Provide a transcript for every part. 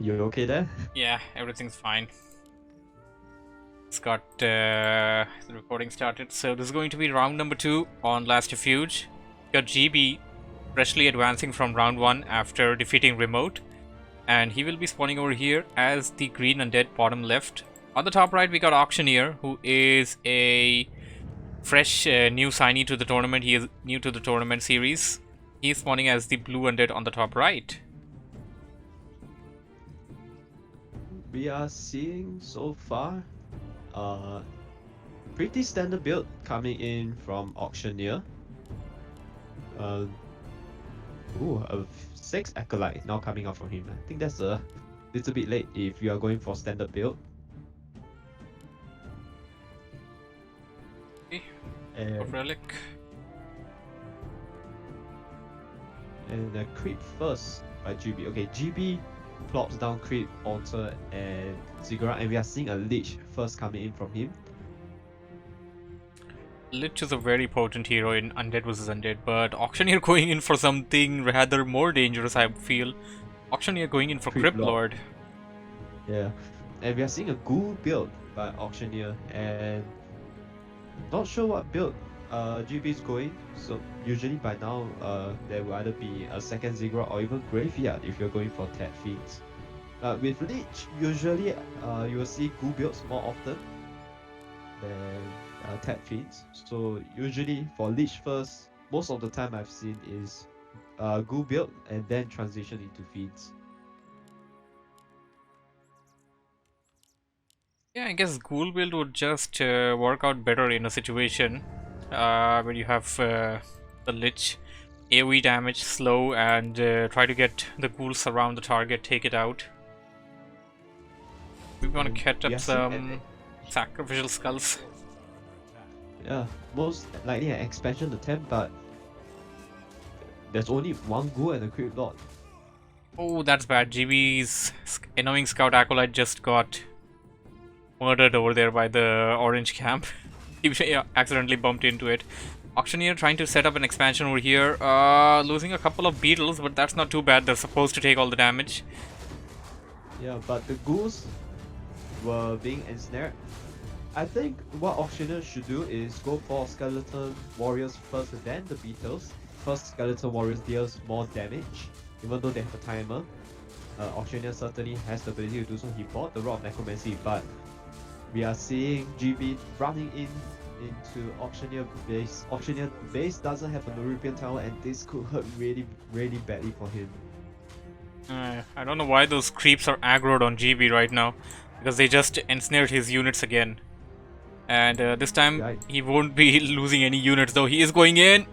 You okay there? Yeah, everything's fine. It's got the recording started. So this is going to be round number 2 on Last Refuge. Got GB freshly advancing from round 1 after defeating Remote. And he will be spawning over here as the green undead bottom left. On the top right, we got Auctioneer, who is a fresh new signee to the tournament. He is new to the tournament series. He is spawning as the blue undead on the top right. We are seeing so far pretty standard build coming in from Auctioneer. A 6 Acolyte now coming out from him. I think that's a little bit late if you are going for standard build. Of relic. And a creep first by GB. Okay, GB plops down creep, altar, and Ziggurat, and we are seeing a lich first coming in from him. Lich is a very potent hero in Undead vs Undead, but Auctioneer going in for something rather more dangerous, I feel. Auctioneer going in for Crypt Lord. Yeah, and we are seeing a ghoul build by Auctioneer, and not sure what build GB is going. So usually by now, there will either be a second Ziggurat or even Graveyard if you're going for Ted Fiends. With Lich, usually you will see ghoul builds more often than Ted Fiends. So usually for Lich first, most of the time I've seen is ghoul build and then transition into Fiends. Yeah, I guess Ghoul build would just work out better in a situation where you have the Lich AoE damage slow and try to get the ghouls around the target, take it out. We want to catch up some sacrificial skulls. Yeah, most likely an expansion attempt, but there's only one ghoul and a Crypt Lord. Oh, that's bad. GB's annoying scout acolyte just got murdered over there by the orange camp. He accidentally bumped into it. Auctioneer trying to set up an expansion over here. Losing a couple of beetles, but that's not too bad. They're supposed to take all the damage. Yeah, but the ghouls were being ensnared. I think what Auctioneer should do is go for Skeleton Warriors first and then the beetles. First Skeleton Warriors deals more damage, even though they have a timer. Auctioneer certainly has the ability to do so. He bought the Rod of Necromancy, but we are seeing GB running into Auctioneer base. Auctioneer base doesn't have a Nubian tower, and this could hurt really badly for him. I don't know why those creeps are aggroed on GB right now, because they just ensnared his units again. And this time he won't be losing any units, though. He is going in.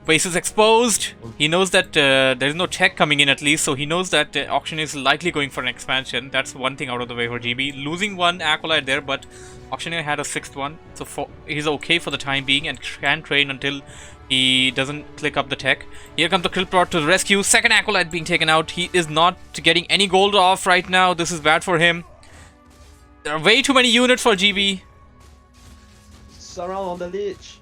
Base is exposed. He knows that there is no tech coming in, at least, so he knows that Auctioneer is likely going for an expansion. That's one thing out of the way for GB. Losing one acolyte there, but Auctioneer had a 6th one, so he's okay for the time being and can train until he doesn't click up the tech. Here comes the Crypt Lord to the rescue. Second acolyte being taken out. He is not getting any gold off right now. This is bad for him. There are way too many units for GB. Surround on the Lich.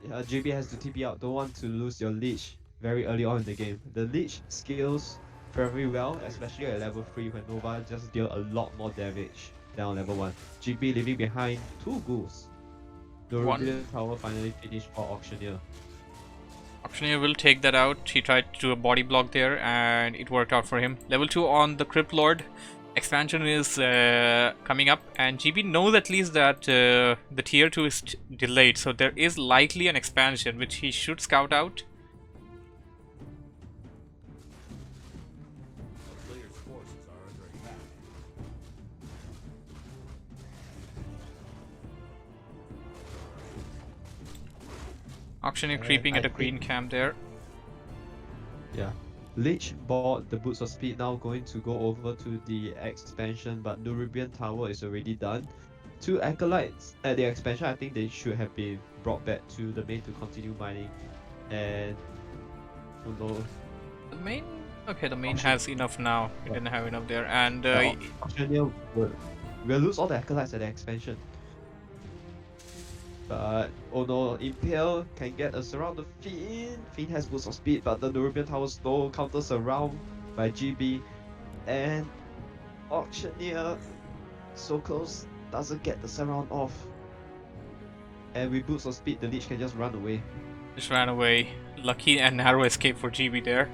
GB has to TP out. Don't want to lose your Lich very early on in the game. The Lich scales very well, especially at level 3 when Nova just deal a lot more damage than on level 1. GB leaving behind 2 ghouls. The Rubian Tower finally finished for Auctioneer. Auctioneer will take that out. He tried to do a body block there and it worked out for him. Level 2 on the Crypt Lord. Expansion is coming up, and GB knows at least that the tier 2 is delayed, so there is likely an expansion which he should scout out. Auctioneer creeping at a green camp there. Yeah. Lich bought the Boots of Speed, now going to go over to the expansion, but Nubian Tower is already done. 2 Acolytes at the expansion, I think they should have been brought back to the main to continue mining. And oh no. The main? Okay, the main has enough now. It didn't have enough there, and Auctioneer will lose all the Acolytes at the expansion. But oh no, Impale can get us around the Fiend. Fiend has boost of speed, but the Nubian Tower slow counters around by GB. And Auctioneer, so close, doesn't get the surround off. And with boots of speed, the Lich can just run away. Just ran away. Lucky and narrow escape for GB there.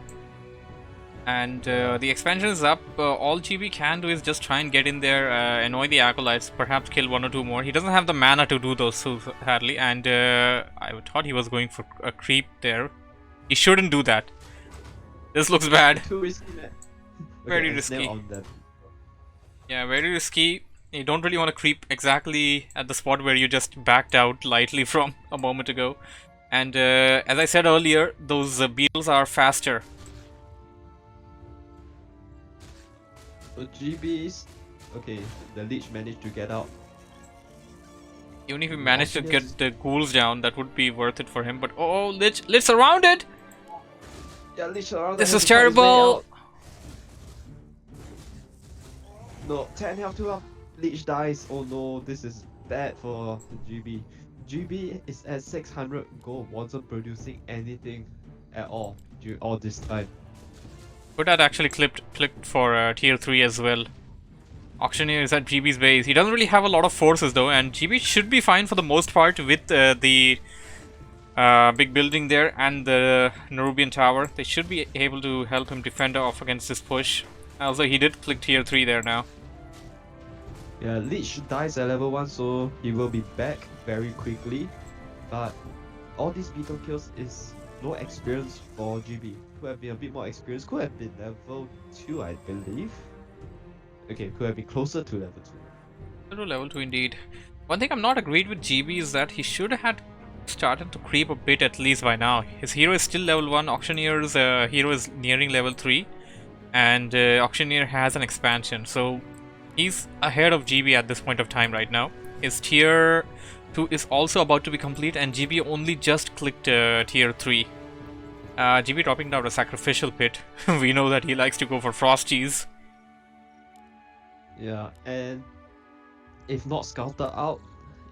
And the expansion is up. All GB can do is just try and get in there, annoy the acolytes, perhaps kill 1 or 2 more. He doesn't have the mana to do those so sadly, and I thought he was going for a creep there. He shouldn't do that. This looks bad. Too risky, man. Very risky. On them. Yeah, very risky. You don't really want to creep exactly at the spot where you just backed out lightly from a moment ago. And as I said earlier, those beetles are faster. So GBs, okay, the Lich managed to get out. Even if he managed to get the ghouls down, that would be worth it for him. But oh, Lich surrounded! Yeah, Lich surrounded. This is terrible! No, 10 health, 2 health. Lich dies. Oh no, this is bad for GB. GB is at 600 gold, wasn't producing anything at all during all this time. Could have actually clicked for tier 3 as well. Auctioneer is at GB's base. He doesn't really have a lot of forces though, and GB should be fine for the most part with the big building there and the Nerubian tower. They should be able to help him defend off against this push. Also, he did click tier 3 there now. Yeah, Lich dies at level 1, so he will be back very quickly. But all these beetle kills is no experience for GB. Could have been a bit more experience, could have been level 2, I believe. Okay, could have been closer to level 2. To level 2 indeed. One thing I'm not agreed with GB is that he should have started to creep a bit at least by now. His hero is still level 1, Auctioneer's hero is nearing level 3. And Auctioneer has an expansion, so he's ahead of GB at this point of time right now. His tier 2 is also about to be complete, and GB only just clicked tier 3. GB dropping down a sacrificial pit. We know that he likes to go for frosties. Yeah, and if not scouted out,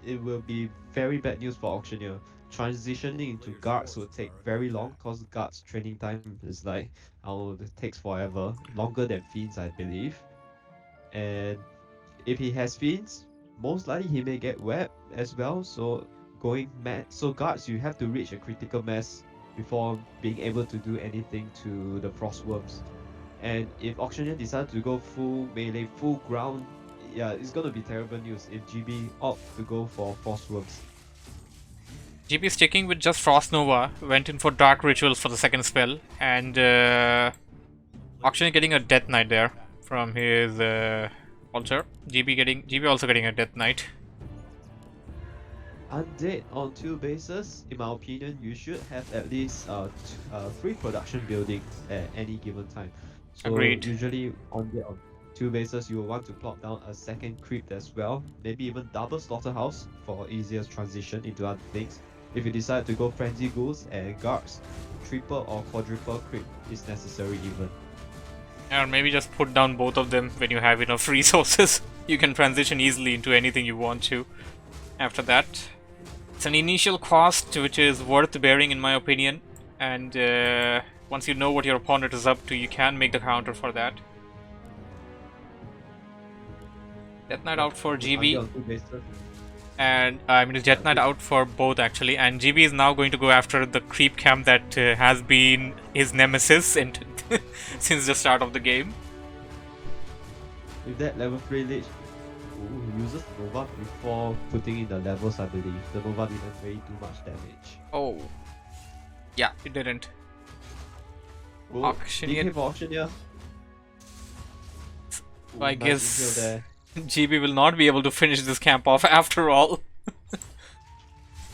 it will be very bad news for Auctioneer. Transitioning into guards will take very long, because guards training time is like, it takes forever, longer than fiends, I believe. And if he has fiends, most likely he may get web as well. So so guards, you have to reach a critical mass before being able to do anything to the frostworms. And if Auctioneer decides to go full melee, full ground, yeah, it's gonna be terrible news if GB opt to go for frostworms. GB sticking with just Frost Nova, went in for Dark Rituals for the second spell, and Auctioneer getting a Death Knight there from his altar. GB also getting a Death Knight. Undead on 2 bases, in my opinion, you should have at least 3 production buildings at any given time. So Agreed. Usually on 2 bases, you will want to plot down a second creep as well, maybe even double slaughterhouse for easier transition into other things. If you decide to go frenzy ghouls and guards, triple or quadruple creep is necessary even. Or maybe just put down both of them when you have enough resources. You can transition easily into anything you want to after that. It's an initial cost which is worth bearing in my opinion, and once you know what your opponent is up to, you can make the counter for that. Death Knight out for GB. And I mean, Death Knight out for both actually, and GB is now going to go after the creep camp that has been his nemesis and since the start of the game. With that level 3 Lich, he uses Nova before putting in the levels, I believe. The Nova didn't really do much damage. Oh. Yeah, it didn't. Oh, Auctioneer. DK for Auctioneer. So I guess GB will not be able to finish this camp off after all.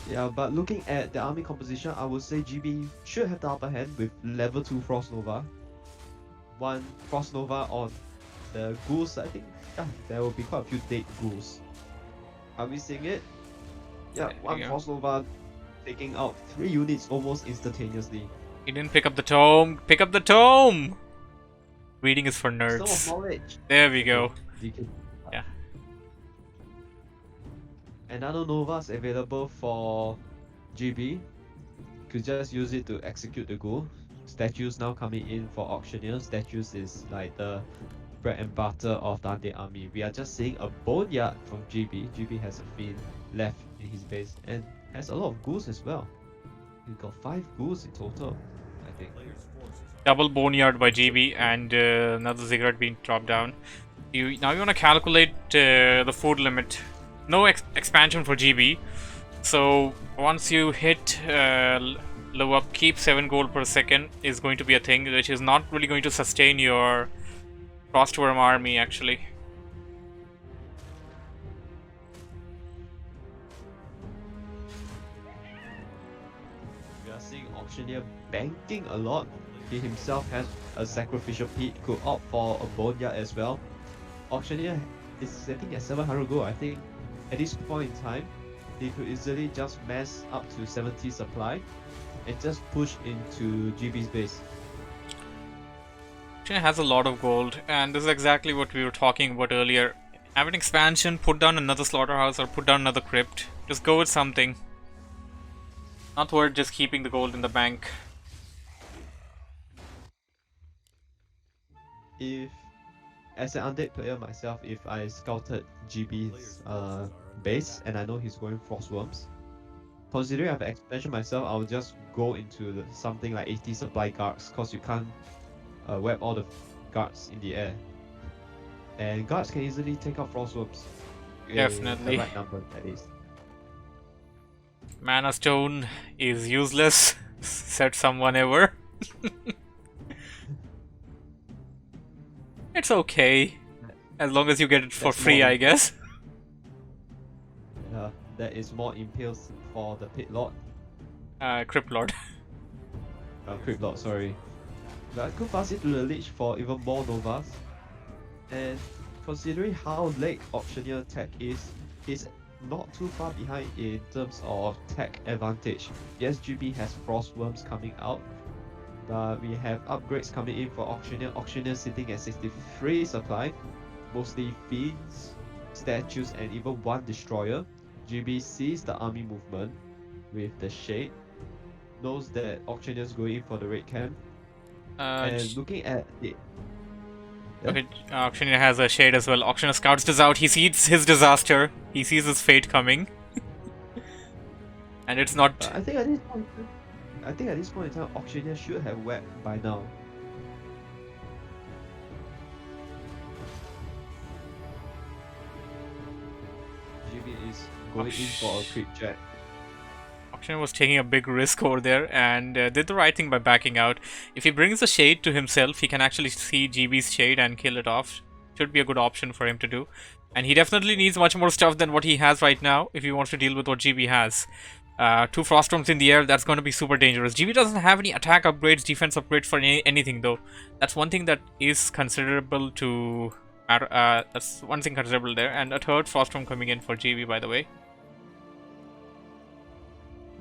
Yeah, but looking at the army composition, I would say GB should have the upper hand with level 2 Frost Nova. 1 Frost Nova on the ghouls, I think. Yeah, there will be quite a few dead ghouls. Are we seeing it? Yeah, 1 Frost Nova taking out 3 units almost instantaneously. He didn't pick up the tome. Pick up the tome! Reading is for nerds. Stone of Knowledge. There we go. Yeah. Another Nova's available for GB. Could just use it to execute the ghoul. Statues now coming in for Auctioneer. Statues is like the bread and butter of the Undead army. We are just seeing a boneyard from GB. GB has a fiend left in his base and has a lot of ghouls as well. He's got 5 ghouls in total, I think. Double boneyard by GB and another ziggurat being dropped down. Now you want to calculate the food limit. No expansion for GB. So once you hit low up, keep 7 gold per second is going to be a thing, which is not really going to sustain your Frostworm army actually. We are seeing Auctioneer banking a lot. He himself has a sacrificial pit, could opt for a boneyard as well. Auctioneer is sitting at 700 gold. I think at this point in time, he could easily just mass up to 70 supply and just push into GB's base. Auctioneer has a lot of gold, and this is exactly what we were talking about earlier. Have an expansion, put down another slaughterhouse or put down another crypt. Just go with something. Not worth just keeping the gold in the bank. If, as an Undead player myself, if I scouted GB's base and I know he's going Frostworms, considering I have an expansion myself, I'll just go into something like 80 supply guards, cause you can't web all the guards in the air. And guards can easily take out Frostworms. Definitely. The right number, that is. Mana Stone is useless, said someone ever. It's okay, as long as you get it for free, I guess. Yeah, that is more impales for the Pit Lord. Crypt Lord. Crypt Lord, sorry. But I could pass it to the Lich for even more Novas. And considering how late Auctioneer tech is, he's not too far behind in terms of tech advantage. Yes, GB has Frostworms coming out, but we have upgrades coming in for Auctioneer. Auctioneer sitting at 63 supply, mostly fiends, statues, and even 1 destroyer. GB sees the army movement with the shade, knows that Auctioneer's going in for the raid camp, and looking at it. Yeah? Okay, Auctioneer has a shade as well. Auctioneer scouts this out. He sees his disaster. He sees his fate coming. And it's not... I think at this point in time, Auctioneer should have webbed by now. GB is going in for a quick jet. Auctioneer was taking a big risk over there and did the right thing by backing out. If he brings the shade to himself, he can actually see GB's shade and kill it off. Should be a good option for him to do. And he definitely needs much more stuff than what he has right now if he wants to deal with what GB has. 2 Froststorms in the air, that's going to be super dangerous. GB doesn't have any attack upgrades, defense upgrades for anything though. That's one thing that is considerable to... that's one thing considerable there. And a 3rd Froststorm coming in for GB, by the way.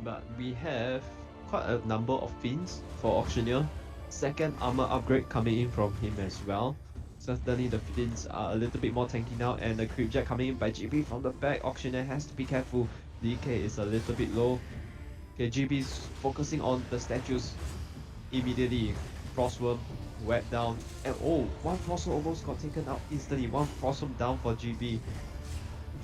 But we have quite a number of fiends for Auctioneer. 2nd armor upgrade coming in from him as well. Certainly the fiends are a little bit more tanky now, and the creep jet coming in by GB from the back. Auctioneer has to be careful. DK is a little bit low. Okay, GB is focusing on the statues immediately. Frostworm wet down, and oh, 1 Frostworm almost got taken out instantly. 1 Frostworm down for GB.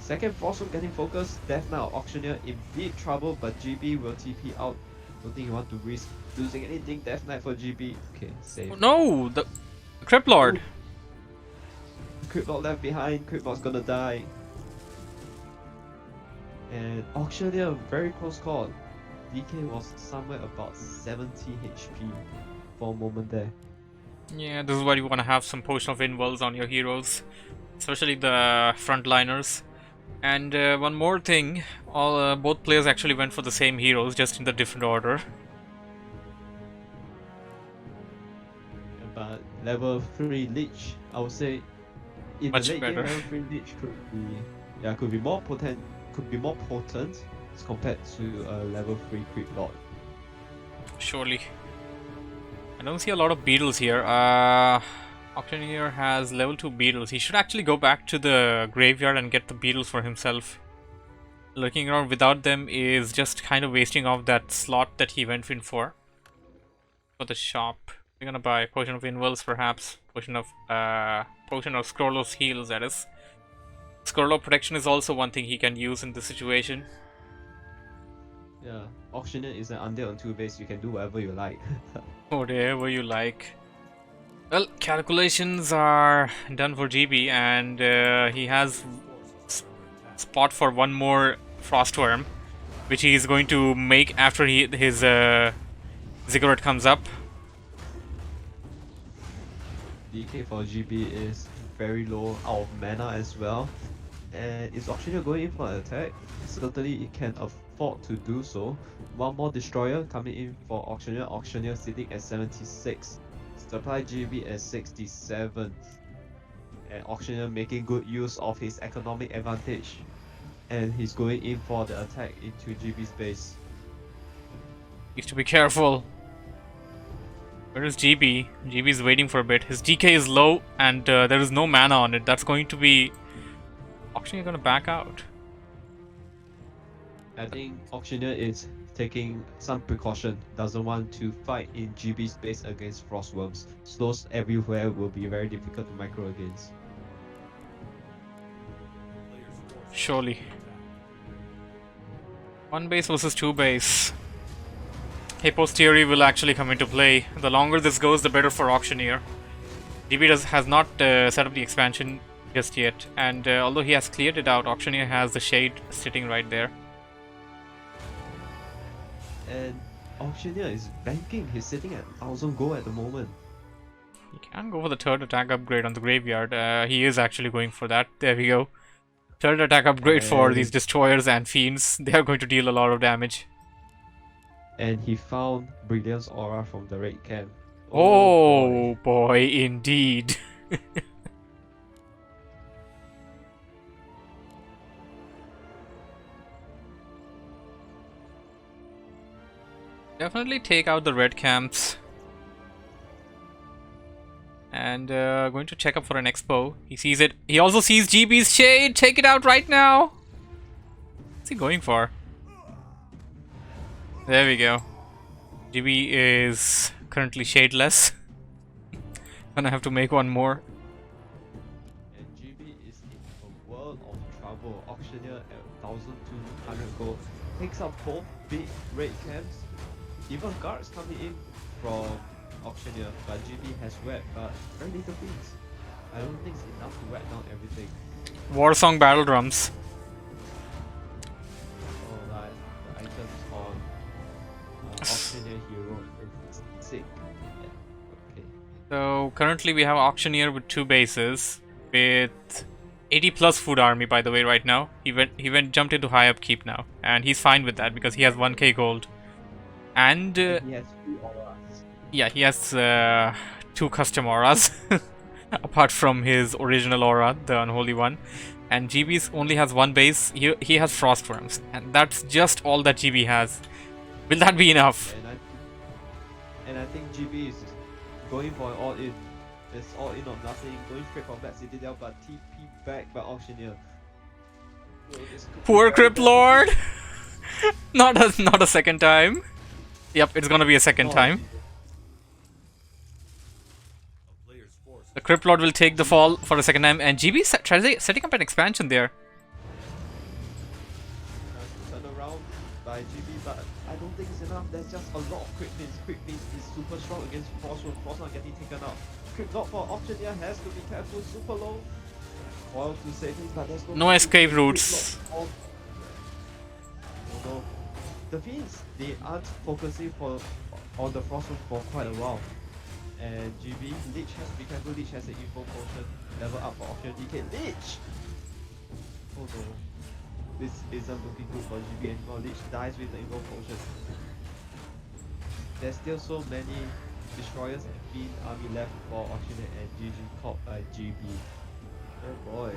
2nd Frostworm getting focused. Death now. Auctioneer in deep trouble, but GB will TP out. Don't think you want to risk losing anything. Death Knight for GB. Okay, safe. Oh, no! The Crypt Lord! Ooh. Crypt Lord left behind. Crypt Lord's gonna die. And Auctioneer, very close call. DK was somewhere about 70 HP for a moment there. Yeah, this is why you want to have some Potion of Invulns on your heroes, especially the frontliners. And one more thing, both players actually went for the same heroes, just in the different order. But level 3 Lich, I would say, in Much the late better. game, level 3 Lich could be more potent. Could be more potent as compared to a level 3 Creep Lord. Surely. I don't see a lot of beetles here. Auctioneer has level 2 beetles. He should actually go back to the graveyard and get the beetles for himself. Looking around without them is just kind of wasting off that slot that he went in for the shop. We're gonna buy Potion of Invulse, perhaps. Potion of Scrollo's Heals, that is. Scrollo Protection is also one thing he can use in this situation. Yeah, Auctioneer is an undead on 2 base. You can do whatever you like. Whatever you like. Well, calculations are done for GB, and he has spot for one more Frostworm, which he is going to make after his Ziggurat comes up. DK for GB is very low out of mana as well. And is Auctioneer going in for an attack? Certainly it can afford to do so. One more Destroyer coming in for Auctioneer. Auctioneer sitting at 76. Supply GB at 67. And Auctioneer making good use of his economic advantage. And he's going in for the attack into GB's base. Needs to be careful. Where is GB? GB is waiting for a bit. His DK is low and there is no mana on it. That's going to be... Auctioneer gonna back out. I think Auctioneer is taking some precaution. Doesn't want to fight in GB's base against Frostworms. Slows everywhere will be very difficult to micro against. Surely. 1 base versus 2 base. Hippo's theory will actually come into play. The longer this goes, the better for Auctioneer. GB has not set up the expansion just yet, and although he has cleared it out, Auctioneer has the Shade sitting right there. And Auctioneer is banking. He's sitting at 1000 gold at the moment. He can go for the 3rd attack upgrade on the graveyard. He is actually going for that. There we go. 3rd attack upgrade for these Destroyers and Fiends. They are going to deal a lot of damage. And he found Brilliance Aura from the raid camp. Oh boy, indeed. Definitely take out the red camps. And going to check up for an expo. He sees it. He also sees GB's Shade. Take it out right now. What's he going for? There we go. GB is currently shadeless. Gonna have to make one more. And GB is in a world of trouble. Auctioneer at 1200 gold takes up both big raid camps. Even guards coming in from Auctioneer, but GB has wet, but very little things. I don't think it's enough to wet down everything. Warsong battle drums. Oh, like the items on Auctioneer hero is sick. Yeah. Okay. So currently we have Auctioneer with 2 bases with 80 plus food army, by the way, right now. He jumped into high upkeep now, and he's fine with that because he has 1k gold. And he has 2 auras. Yeah, he has 2 custom auras apart from his original aura, the unholy one. And GB's only has 1 base. He has Frostworms, and that's just all that GB has. Will that be enough? And I think GB is going for an all-in. It's all-in or nothing. Going straight for Black Citadel, but TP back by Auctioneer. Poor Crypt Lord. not a second time. Yep, it's gonna be a second time. The Crypt Lord will take the fall for a second time, and GB setting up an expansion there. Turn around by GB, but I don't think it's enough. There's just a lot of Crypt Fiends. Crypt Fiends is super strong against Frostworm. Frostworm getting taken out. Crypt Lord for Auctioneer has to be careful. Super low. Foil to save him, but there's no escape routes. Oh no. The Fiends, they aren't focusing on the Frostworm for quite a while. And GB, Lich has to be careful. Lich has an info potion. Level up for Auctioneer DK. Lich! Oh no. This isn't looking good for GB anymore. Lich dies with the info potion. There's still so many Destroyers and Fiend army left for Auctioneer, and GG caught by GB. Oh boy.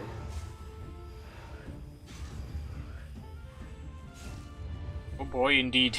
Oh boy, indeed.